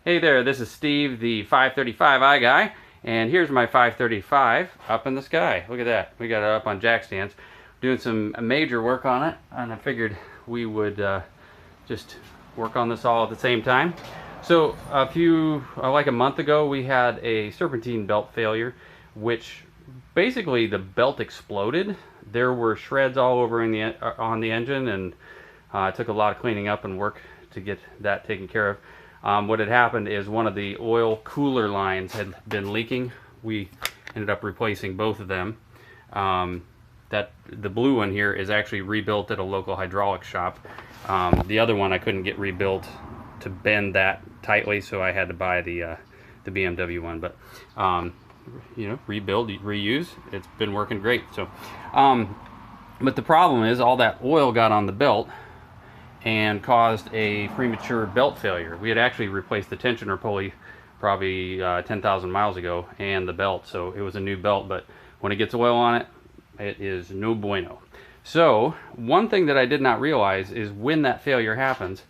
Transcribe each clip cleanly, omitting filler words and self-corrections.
Hey there, this is Steve, the 535i guy, and here's my 535 up in the sky. Look at that. We got it up on jack stands. Doing some major work on it, and I figured we would just work on this all at the same time. So like a month ago, we had a serpentine belt failure, which basically the belt exploded. There were shreds all over on the engine, and it took a lot of cleaning up and work to get that taken care of. What had happened is one of the oil cooler lines had been leaking. We ended up replacing both of them. The blue one here is actually rebuilt at a local hydraulics shop. The other one I couldn't get rebuilt to bend that tightly, so I had to buy the BMW one. But you know, rebuild, reuse. It's been working great. So, but the problem is all that oil got on the belt and caused a premature belt failure. We had actually replaced the tensioner pulley probably 10,000 miles ago and the belt, so it was a new belt, but when it gets oil on it, it is no bueno. So one thing that I did not realize is when that failure happens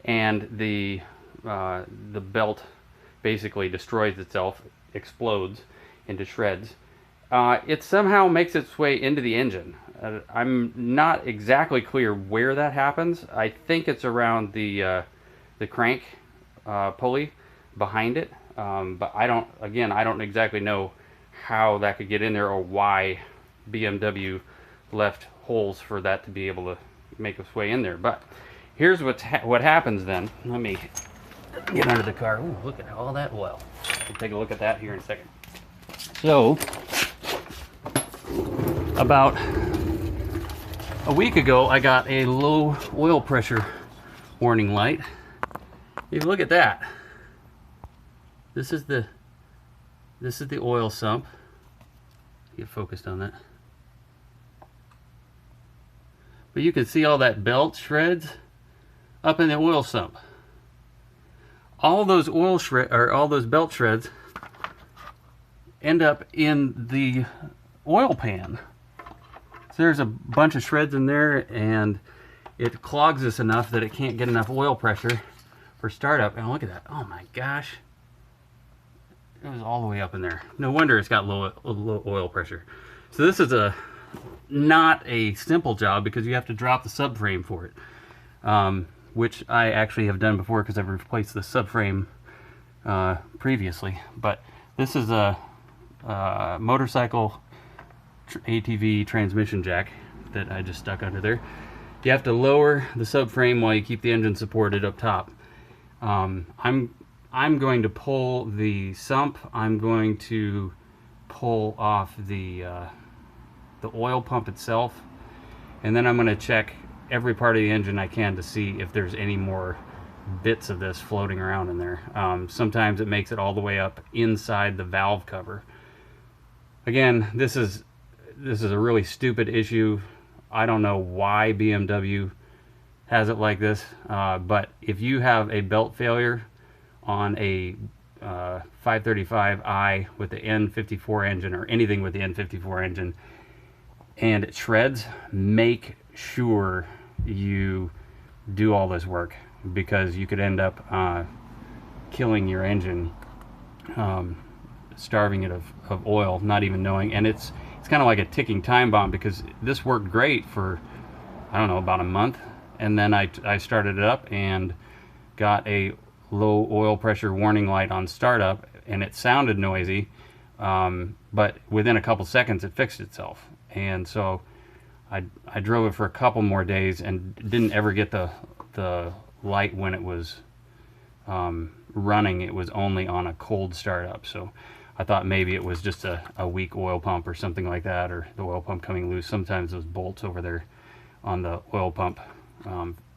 and the belt basically destroys itself, explodes into shreds, it somehow makes its way into the engine. I'm not exactly clear where that happens. I think it's around the crank pulley behind it, but I don't exactly know how that could get in there or why BMW left holes for that to be able to make its way in there. But here's what happens then. Let me get under the car. Ooh, look at all that oil. We'll take a look at that here in a second. So about a week ago, I got a low oil pressure warning light. If you look at that, this is the oil sump. Get focused on that. But you can see all that belt shreds up in the oil sump. All those all those belt shreds end up in the oil pan. There's a bunch of shreds in there, and it clogs us enough that it can't get enough oil pressure for startup. And look at that. Oh my gosh. It was all the way up in there. No wonder it's got low oil pressure. So this is not a simple job because you have to drop the subframe for it, which I actually have done before because I've replaced the subframe previously. But this is a motorcycle ATV transmission jack that I just stuck under there. You have to lower the subframe while you keep the engine supported up top. I'm going to pull the sump. I'm going to pull off the oil pump itself, and then I'm going to check every part of the engine I can to see if there's any more bits of this floating around in there. Sometimes it makes it all the way up inside the valve cover. Again, this is a really stupid issue. I don't know why BMW has it like this, but if you have a belt failure on a 535i with the N54 engine or anything with the N54 engine and it shreds, make sure you do all this work, because you could end up killing your engine, starving it of oil, not even knowing. And it's kind of like a ticking time bomb, because this worked great for, I don't know, about a month, and then I started it up and got a low oil pressure warning light on startup, and it sounded noisy, but within a couple seconds it fixed itself. And so I drove it for a couple more days and didn't ever get the light when it was running. It was only on a cold startup. So I thought maybe it was just a weak oil pump or something like that, or the oil pump coming loose. Sometimes those bolts over there on the oil pump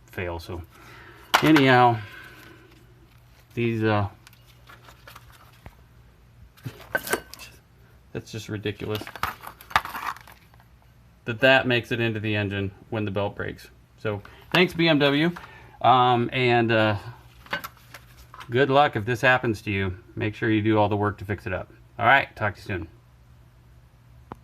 fail. So anyhow, these that's just ridiculous that makes it into the engine when the belt breaks. So thanks, BMW, and good luck if this happens to you. Make sure you do all the work to fix it up. All right, talk to you soon.